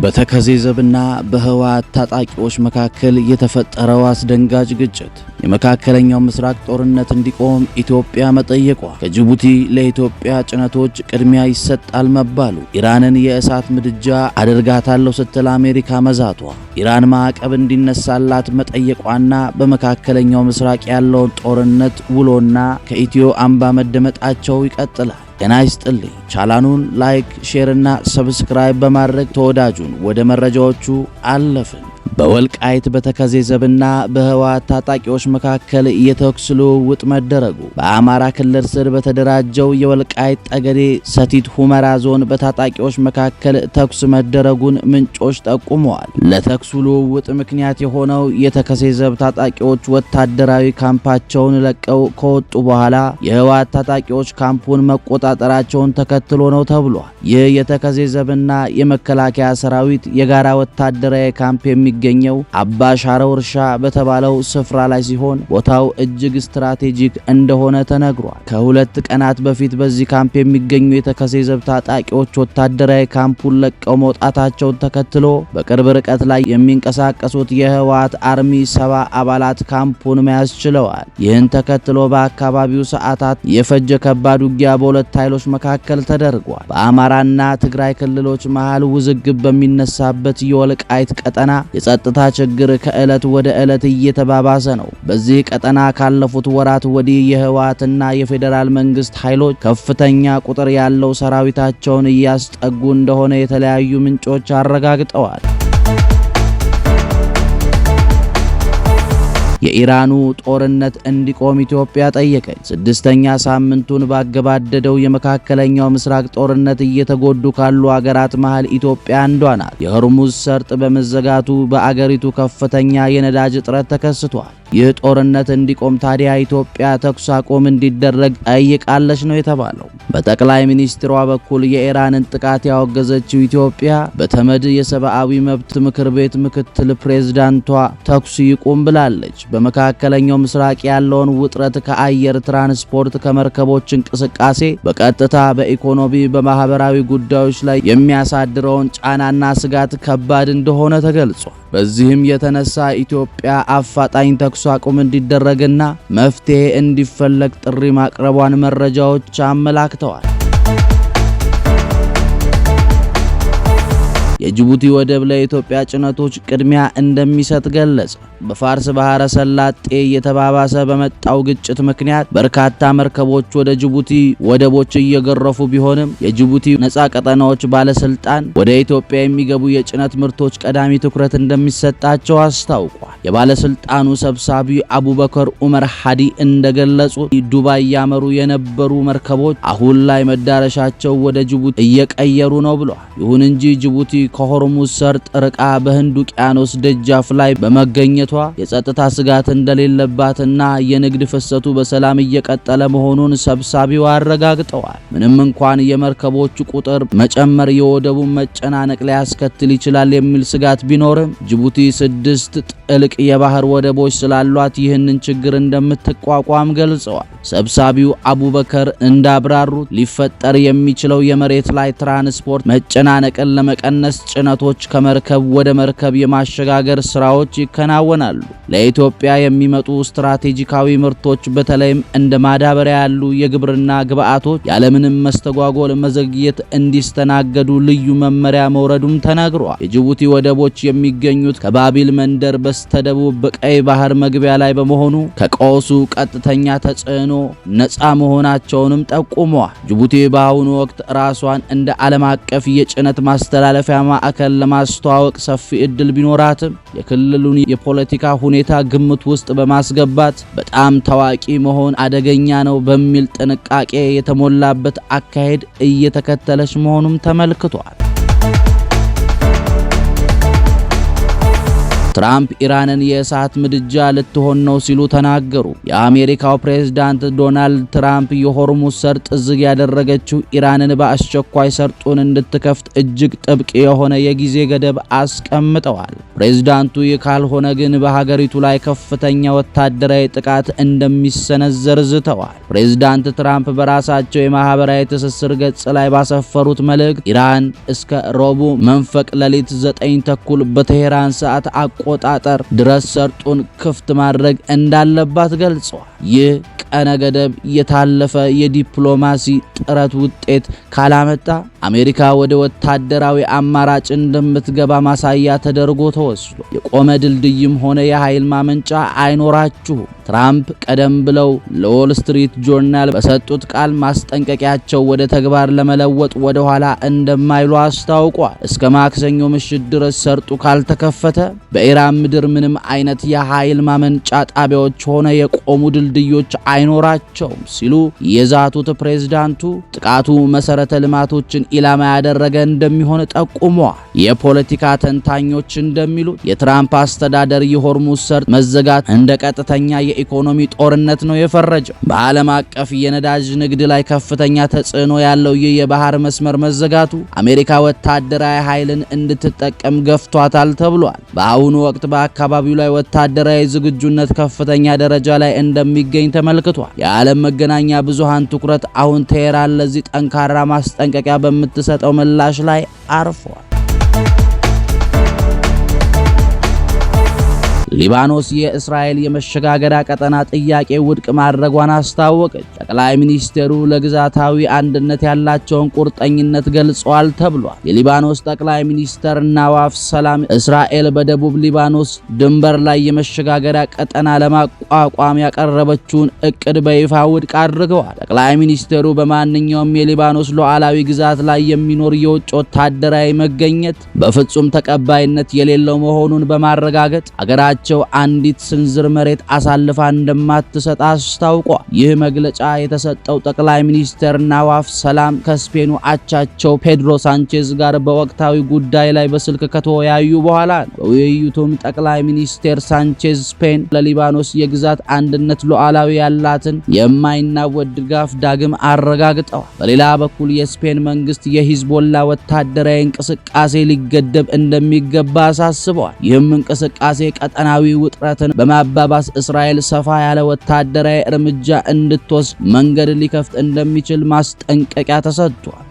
በተከዜ ዘብና በህወሓት ታጣቂዎች መካከል የተፈጠረው አስደንጋጭ ግጭት የመካከለኛው ምስራቅ ጦርነት እንዲቆም ኢትዮጵያ መጠየቋ፣ ከጅቡቲ ለኢትዮጵያ ጭነቶች ቅድሚያ ይሰጣል መባሉ፣ ኢራንን የእሳት ምድጃ አደርጋታለሁ ስትል አሜሪካ መዛቷ፣ ኢራን ማዕቀብ እንዲነሳላት መጠየቋና በመካከለኛው ምስራቅ ያለውን ጦርነት ውሎና ከኢትዮ አምባ መደመጣቸው ይቀጥላል። ጤና ይስጥልኝ። ቻናሉን ላይክ፣ ሼር እና ሰብስክራይብ በማድረግ ተወዳጁን ወደ መረጃዎቹ አለፍን። በወልቃይት በተከዜ ዘብና በህወሓት ታጣቂዎች መካከል የተኩስ ልውውጥ መደረጉ፣ በአማራ ክልል ስር በተደራጀው የወልቃይት ጠገዴ ሰቲት ሁመራ ዞን በታጣቂዎች መካከል ተኩስ መደረጉን ምንጮች ጠቁመዋል። ለተኩሱ ልውውጥ ምክንያት የሆነው የተከዜ ዘብ ታጣቂዎች ወታደራዊ ካምፓቸውን ለቀው ከወጡ በኋላ የህወሓት ታጣቂዎች ካምፑን መቆጣጠራቸውን ተከትሎ ነው ተብሏል። ይህ የተከዜ ዘብና የመከላከያ ሰራዊት የጋራ ወታደራዊ ካምፕ የሚገኘው አባ ሻረው እርሻ በተባለው ስፍራ ላይ ሲሆን ቦታው እጅግ ስትራቴጂክ እንደሆነ ተነግሯል። ከሁለት ቀናት በፊት በዚህ ካምፕ የሚገኙ የተከዜ ዘብ ታጣቂዎች ወታደራዊ ካምፑን ለቀው መውጣታቸውን ተከትሎ በቅርብ ርቀት ላይ የሚንቀሳቀሱት የህወሓት አርሚ 70 አባላት ካምፑን መያዝ ችለዋል። ይህን ተከትሎ በአካባቢው ሰዓታት የፈጀ ከባድ ውጊያ በሁለት ኃይሎች መካከል ተደርጓል። በአማራና ትግራይ ክልሎች መሃል ውዝግብ በሚነሳበት የወልቃይት ቀጠና የጸጥታ ችግር ከዕለት ወደ ዕለት እየተባባሰ ነው። በዚህ ቀጠና ካለፉት ወራት ወዲህ የህወሓትና የፌዴራል መንግስት ኃይሎች ከፍተኛ ቁጥር ያለው ሰራዊታቸውን እያስጠጉ እንደሆነ የተለያዩ ምንጮች አረጋግጠዋል። የኢራኑ ጦርነት እንዲቆም ኢትዮጵያ ጠየቀች። ስድስተኛ ሳምንቱን ባገባደደው የመካከለኛው ምስራቅ ጦርነት እየተጎዱ ካሉ አገራት መሃል ኢትዮጵያ አንዷ ናት። የሆርሙዝ ሰርጥ በመዘጋቱ በአገሪቱ ከፍተኛ የነዳጅ እጥረት ተከስቷል። ይህ ጦርነት እንዲቆም ታዲያ ኢትዮጵያ ተኩስ አቁም እንዲደረግ ጠይቃለች ነው የተባለው። በጠቅላይ ሚኒስትሯ በኩል የኢራንን ጥቃት ያወገዘችው ኢትዮጵያ በተመድ የሰብአዊ መብት ምክር ቤት ምክትል ፕሬዝዳንቷ ተኩስ ይቁም ብላለች። በመካከለኛው ምስራቅ ያለውን ውጥረት ከአየር ትራንስፖርት፣ ከመርከቦች እንቅስቃሴ በቀጥታ በኢኮኖሚ በማህበራዊ ጉዳዮች ላይ የሚያሳድረውን ጫናና ስጋት ከባድ እንደሆነ ተገልጿል። በዚህም የተነሳ ኢትዮጵያ አፋጣኝ ተኩስ አቁም እንዲደረግና መፍትሄ እንዲፈለግ ጥሪ ማቅረቧን መረጃዎች አመላክተዋል። የጅቡቲ ወደብ ለኢትዮጵያ ጭነቶች ቅድሚያ እንደሚሰጥ ገለጸ። በፋርስ ባህረ ሰላጤ እየተባባሰ በመጣው ግጭት ምክንያት በርካታ መርከቦች ወደ ጅቡቲ ወደቦች እየገረፉ ቢሆንም የጅቡቲ ነፃ ቀጠናዎች ባለስልጣን ወደ ኢትዮጵያ የሚገቡ የጭነት ምርቶች ቀዳሚ ትኩረት እንደሚሰጣቸው አስታውቋል። የባለስልጣኑ ሰብሳቢ አቡበከር ኡመር ሐዲ እንደገለጹ ዱባይ ያመሩ የነበሩ መርከቦች አሁን ላይ መዳረሻቸው ወደ ጅቡቲ እየቀየሩ ነው ብለዋል። ይሁን እንጂ ጅቡቲ ከሆርሙዝ ሰርጥ ርቃ በህንድ ውቅያኖስ ደጃፍ ላይ በመገኘቷ የጸጥታ ስጋት እንደሌለባትና የንግድ ፍሰቱ በሰላም እየቀጠለ መሆኑን ሰብሳቢው አረጋግጠዋል። ምንም እንኳን የመርከቦቹ ቁጥር መጨመር የወደቡን መጨናነቅ ሊያስከትል ይችላል የሚል ስጋት ቢኖርም ጅቡቲ 6 ጥልቅ የባህር ወደቦች ስላሏት ይህንን ችግር እንደምትቋቋም ገልጸዋል። ሰብሳቢው አቡበከር እንዳብራሩት ሊፈጠር የሚችለው የመሬት ላይ ትራንስፖርት መጨናነቅን ለመቀነስ ጭነቶች ከመርከብ ወደ መርከብ የማሸጋገር ስራዎች ይከናወናሉ። ለኢትዮጵያ የሚመጡ ስትራቴጂካዊ ምርቶች በተለይም እንደ ማዳበሪያ ያሉ የግብርና ግብአቶች ያለምንም መስተጓጎል መዘግየት እንዲስተናገዱ ልዩ መመሪያ መውረዱም ተነግሯል። የጅቡቲ ወደቦች የሚገኙት ከባቢል መንደር በስተደቡብ በቀይ ባህር መግቢያ ላይ በመሆኑ ከቀውሱ ቀጥተኛ ተጽዕኖ ነፃ መሆናቸውንም ጠቁመዋል። ጅቡቲ በአሁኑ ወቅት ራሷን እንደ ዓለም አቀፍ የጭነት ማስተላለፊያ ማዕከል ለማስተዋወቅ ሰፊ እድል ቢኖራትም የክልሉን የፖለቲካ ሁኔታ ግምት ውስጥ በማስገባት በጣም ታዋቂ መሆን አደገኛ ነው በሚል ጥንቃቄ የተሞላበት አካሄድ እየተከተለች መሆኑም ተመልክቷል። ትራምፕ ኢራንን የእሳት ምድጃ ልትሆን ነው ሲሉ ተናገሩ። የአሜሪካው ፕሬዝዳንት ዶናልድ ትራምፕ የሆርሙዝ ሰርጥ ዝግ ያደረገችው ኢራንን በአስቸኳይ ሰርጡን እንድትከፍት እጅግ ጥብቅ የሆነ የጊዜ ገደብ አስቀምጠዋል። ፕሬዝዳንቱ ይህ ካልሆነ ግን በሀገሪቱ ላይ ከፍተኛ ወታደራዊ ጥቃት እንደሚሰነዘር ዝተዋል። ፕሬዝዳንት ትራምፕ በራሳቸው የማህበራዊ ትስስር ገጽ ላይ ባሰፈሩት መልእክት ኢራን እስከ ረቡዕ መንፈቅ ሌሊት 9:30 በቴሄራን ሰዓት አቆጣጠር ድረስ ሰርጡን ክፍት ማድረግ እንዳለባት ገልጸዋል። ይህ ቀነ ገደብ የታለፈ የዲፕሎማሲ ጥረት ውጤት ካላመጣ አሜሪካ ወደ ወታደራዊ አማራጭ እንደምትገባ ማሳያ ተደርጎ ተወስዶ የቆመ ድልድይም ሆነ የኃይል ማመንጫ አይኖራችሁም። ትራምፕ ቀደም ብለው ለዎል ስትሪት ጆርናል በሰጡት ቃል ማስጠንቀቂያቸው ወደ ተግባር ለመለወጥ ወደ ኋላ እንደማይሉ አስታውቋል። እስከ ማክሰኞ ምሽት ድረስ ሰርጡ ካልተከፈተ በኢራን ምድር ምንም አይነት የኃይል ማመንጫ ጣቢያዎች ሆነ የቆሙ ድልድዮች አይኖራቸውም ሲሉ የዛቱት ፕሬዝዳንቱ ጥቃቱ መሰረተ ልማቶችን ኢላማ ያደረገ እንደሚሆን ጠቁመዋል። የፖለቲካ ተንታኞች እንደሚሉት የትራምፕ አስተዳደር የሆርሙዝ ሰርጥ መዘጋት እንደ ቀጥተኛ የኢኮኖሚ ጦርነት ነው የፈረጀው። በዓለም አቀፍ የነዳጅ ንግድ ላይ ከፍተኛ ተጽዕኖ ያለው ይህ የባህር መስመር መዘጋቱ አሜሪካ ወታደራዊ ኃይልን እንድትጠቀም ገፍቷታል ተብሏል። በአሁኑ ወቅት በአካባቢው ላይ ወታደራዊ ዝግጁነት ከፍተኛ ደረጃ ላይ እንደሚገኝ ተመልክቷል። የዓለም መገናኛ ብዙሃን ትኩረት አሁን ቴሄራን ለዚህ ጠንካራ ማስጠንቀቂያ በምትሰጠው ምላሽ ላይ አርፏል። ሊባኖስ የእስራኤል የመሸጋገሪያ ቀጠና ጥያቄ ውድቅ ማድረጓን አስታወቀች። ጠቅላይ ሚኒስትሩ ለግዛታዊ አንድነት ያላቸውን ቁርጠኝነት ገልጸዋል ተብሏል። የሊባኖስ ጠቅላይ ሚኒስትር ናዋፍ ሰላም እስራኤል በደቡብ ሊባኖስ ድንበር ላይ የመሸጋገሪያ ቀጠና ለማቋቋም ያቀረበችውን እቅድ በይፋ ውድቅ አድርገዋል። ጠቅላይ ሚኒስትሩ በማንኛውም የሊባኖስ ሉዓላዊ ግዛት ላይ የሚኖር የውጭ ወታደራዊ መገኘት በፍጹም ተቀባይነት የሌለው መሆኑን በማረጋገጥ አገራቸው አንዲት ስንዝር መሬት አሳልፋ እንደማትሰጥ አስታውቋል። ይህ መግለጫ የተሰጠው ጠቅላይ ሚኒስትር ናዋፍ ሰላም ከስፔኑ አቻቸው ፔድሮ ሳንቼዝ ጋር በወቅታዊ ጉዳይ ላይ በስልክ ከተወያዩ በኋላ ነው። በውይይቱም ጠቅላይ ሚኒስትር ሳንቼዝ ስፔን ለሊባኖስ የግዛት አንድነት ሉዓላዊ ያላትን የማይናወጥ ድጋፍ ዳግም አረጋግጠዋል። በሌላ በኩል የስፔን መንግስት የሂዝቦላ ወታደራዊ እንቅስቃሴ ሊገደብ እንደሚገባ አሳስበዋል። ይህም እንቅስቃሴ ቀጠናዊ ውጥረትን በማባባስ እስራኤል ሰፋ ያለ ወታደራዊ እርምጃ እንድትወስድ መንገድ ሊከፍት እንደሚችል ማስጠንቀቂያ ተሰጥቷል።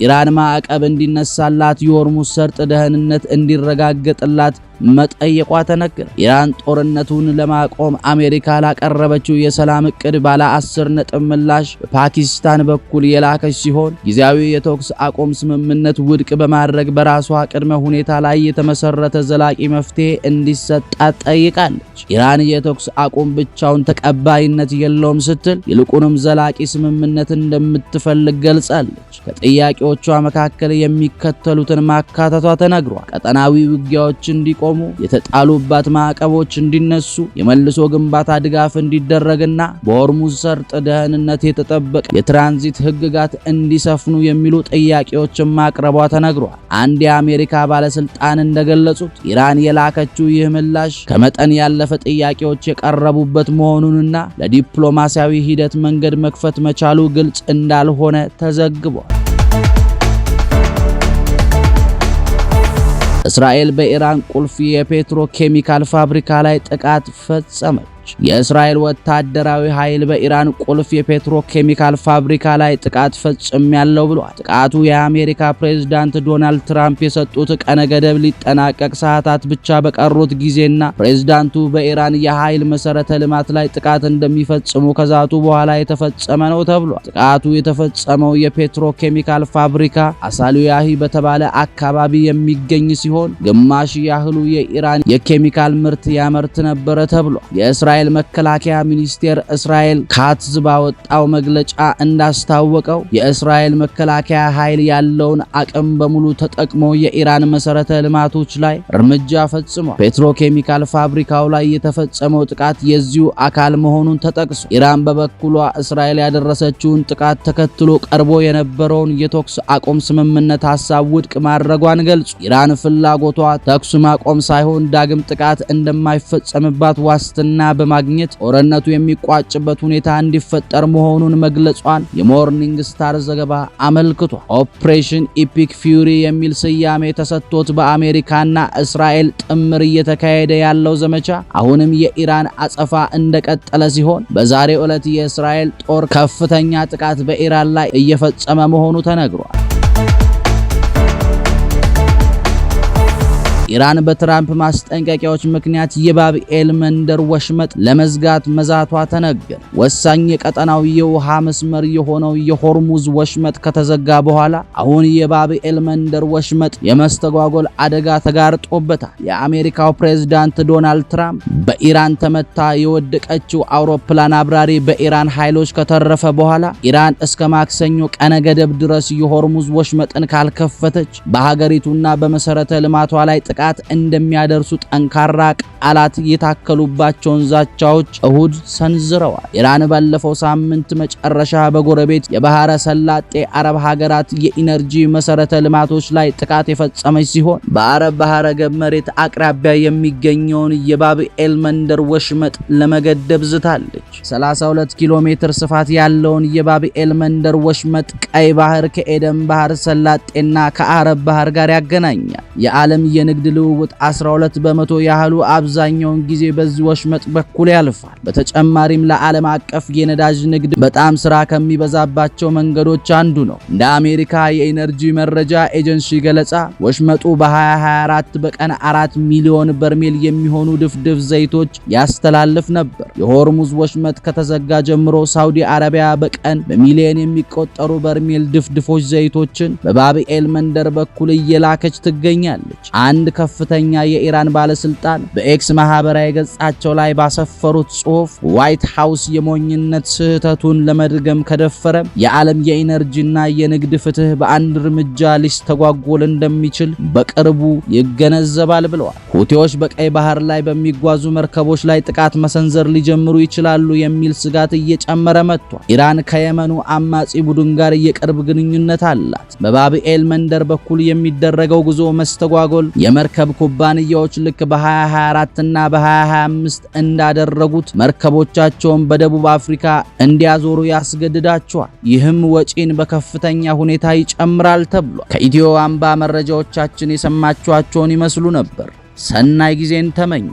ኢራን ማዕቀብ እንዲነሳላት የሆርሙዝ ሰርጥ ደህንነት እንዲረጋገጥላት መጠየቋ ተነገረ። ኢራን ጦርነቱን ለማቆም አሜሪካ ላቀረበችው የሰላም እቅድ ባለ 10 ነጥብ ምላሽ በፓኪስታን በኩል የላከች ሲሆን ጊዜያዊ የተኩስ አቁም ስምምነት ውድቅ በማድረግ በራሷ ቅድመ ሁኔታ ላይ የተመሰረተ ዘላቂ መፍትሄ እንዲሰጣት ጠይቃለች። ኢራን የተኩስ አቁም ብቻውን ተቀባይነት የለውም ስትል ይልቁንም ዘላቂ ስምምነት እንደምትፈልግ ገልጻለች። ከጥያቄዎቿ መካከል የሚከተሉትን ማካተቷ ተነግሯል። ቀጠናዊ ውጊያዎች እንዲቆሙ፣ የተጣሉባት ማዕቀቦች እንዲነሱ፣ የመልሶ ግንባታ ድጋፍ እንዲደረግና በሆርሙዝ ሰርጥ ደህንነት የተጠበቀ የትራንዚት ህግጋት እንዲሰፍኑ የሚሉ ጥያቄዎችን ማቅረቧ ተነግሯል። አንድ የአሜሪካ ባለስልጣን እንደገለጹት ኢራን የላከችው ይህ ምላሽ ከመጠን ያለፈ ጥያቄዎች የቀረቡበት መሆኑንና ለዲፕሎማሲያዊ ሂደት መንገድ መክፈት መቻሉ ግልጽ እንዳልሆነ ተዘግቧል። እስራኤል በኢራን ቁልፍ የፔትሮኬሚካል ፋብሪካ ላይ ጥቃት ፈጸመች። የእስራኤል ወታደራዊ ኃይል በኢራን ቁልፍ የፔትሮኬሚካል ፋብሪካ ላይ ጥቃት ፈጽሜያለሁ ብሏል። ጥቃቱ የአሜሪካ ፕሬዝዳንት ዶናልድ ትራምፕ የሰጡት ቀነ ገደብ ሊጠናቀቅ ሰዓታት ብቻ በቀሩት ጊዜና ፕሬዝዳንቱ በኢራን የኃይል መሰረተ ልማት ላይ ጥቃት እንደሚፈጽሙ ከዛቱ በኋላ የተፈጸመ ነው ተብሏል። ጥቃቱ የተፈጸመው የፔትሮኬሚካል ፋብሪካ አሳሉያሂ በተባለ አካባቢ የሚገኝ ሲሆን ግማሽ ያህሉ የኢራን የኬሚካል ምርት ያመርት ነበረ ተብሏል። የእስራኤል መከላከያ ሚኒስቴር እስራኤል ካትዝ ባወጣው መግለጫ እንዳስታወቀው የእስራኤል መከላከያ ኃይል ያለውን አቅም በሙሉ ተጠቅሞ የኢራን መሰረተ ልማቶች ላይ እርምጃ ፈጽሟል። ፔትሮኬሚካል ፋብሪካው ላይ የተፈጸመው ጥቃት የዚሁ አካል መሆኑን ተጠቅሶ ኢራን በበኩሏ እስራኤል ያደረሰችውን ጥቃት ተከትሎ ቀርቦ የነበረውን የተኩስ አቁም ስምምነት ሐሳብ ውድቅ ማድረጓን ገልጹ። ኢራን ፍላጎቷ ተኩስ ማቆም ሳይሆን ዳግም ጥቃት እንደማይፈጸምባት ዋስትና በማግኘት ጦርነቱ የሚቋጭበት ሁኔታ እንዲፈጠር መሆኑን መግለጿን የሞርኒንግ ስታር ዘገባ አመልክቷል። ኦፕሬሽን ኢፒክ ፊውሪ የሚል ስያሜ ተሰጥቶት በአሜሪካና እስራኤል ጥምር እየተካሄደ ያለው ዘመቻ አሁንም የኢራን አጸፋ እንደቀጠለ ሲሆን በዛሬው ዕለት የእስራኤል ጦር ከፍተኛ ጥቃት በኢራን ላይ እየፈጸመ መሆኑ ተነግሯል። ኢራን በትራምፕ ማስጠንቀቂያዎች ምክንያት የባቢኤል መንደር ወሽመጥ ለመዝጋት መዛቷ ተነገረ። ወሳኝ የቀጠናው የውሃ መስመር የሆነው የሆርሙዝ ወሽመጥ ከተዘጋ በኋላ አሁን የባቢኤል መንደር ወሽመጥ የመስተጓጎል አደጋ ተጋርጦበታል። የአሜሪካው ፕሬዝዳንት ዶናልድ ትራምፕ በኢራን ተመታ የወደቀችው አውሮፕላን አብራሪ በኢራን ኃይሎች ከተረፈ በኋላ ኢራን እስከ ማክሰኞ ቀነ ገደብ ድረስ የሆርሙዝ ወሽመጥን ካልከፈተች በሀገሪቱና በመሰረተ ልማቷ ላይ ጥቃት እንደሚያደርሱ ጠንካራ ቃላት የታከሉባቸውን ዛቻዎች እሁድ ሰንዝረዋል። ኢራን ባለፈው ሳምንት መጨረሻ በጎረቤት የባህረ ሰላጤ አረብ ሀገራት የኢነርጂ መሰረተ ልማቶች ላይ ጥቃት የፈጸመች ሲሆን በአረብ ባህረ ገብ መሬት አቅራቢያ የሚገኘውን የባቢኤል መንደር ወሽመጥ ለመገደብ ዝታለች። 32 ኪሎ ሜትር ስፋት ያለውን የባቢኤል መንደር ወሽመጥ ቀይ ባህር ከኤደን ባህረ ሰላጤና ከአረብ ባህር ጋር ያገናኛል። የዓለም የንግድ ልውውጥ 12 በመቶ ያህሉ አብዛኛውን ጊዜ በዚህ ወሽመጥ በኩል ያልፋል። በተጨማሪም ለዓለም አቀፍ የነዳጅ ንግድ በጣም ስራ ከሚበዛባቸው መንገዶች አንዱ ነው። እንደ አሜሪካ የኢነርጂ መረጃ ኤጀንሲ ገለጻ ወሽመጡ በ2024 በቀን 4 ሚሊዮን በርሜል የሚሆኑ ድፍድፍ ዘይቶች ያስተላልፍ ነበር። የሆርሙዝ ወሽመጥ ከተዘጋ ጀምሮ ሳውዲ አረቢያ በቀን በሚሊዮን የሚቆጠሩ በርሜል ድፍድፎች ዘይቶችን በባቢኤል መንደር በኩል እየላከች ትገኛለች። አንድ ከፍተኛ የኢራን ባለስልጣን በኤክስ ማህበራዊ ገጻቸው ላይ ባሰፈሩት ጽሑፍ ዋይት ሃውስ የሞኝነት ስህተቱን ለመድገም ከደፈረ የዓለም የኢነርጂና የንግድ ፍትህ በአንድ እርምጃ ሊስተጓጎል እንደሚችል በቅርቡ ይገነዘባል ብለዋል። ሁቲዎች በቀይ ባህር ላይ በሚጓዙ መርከቦች ላይ ጥቃት መሰንዘር ሊጀምሩ ይችላሉ የሚል ስጋት እየጨመረ መጥቷል። ኢራን ከየመኑ አማጺ ቡድን ጋር የቅርብ ግንኙነት አላት። በባቢኤል መንደር በኩል የሚደረገው ጉዞ መስተጓጎል የመርከብ ኩባንያዎች ልክ በ2024 እና በ2025 እንዳደረጉት መርከቦቻቸውን በደቡብ አፍሪካ እንዲያዞሩ ያስገድዳቸዋል። ይህም ወጪን በከፍተኛ ሁኔታ ይጨምራል ተብሏል። ከኢትዮ አምባ መረጃዎቻችን የሰማችኋቸውን ይመስሉ ነበር። ሰናይ ጊዜን ተመኘ።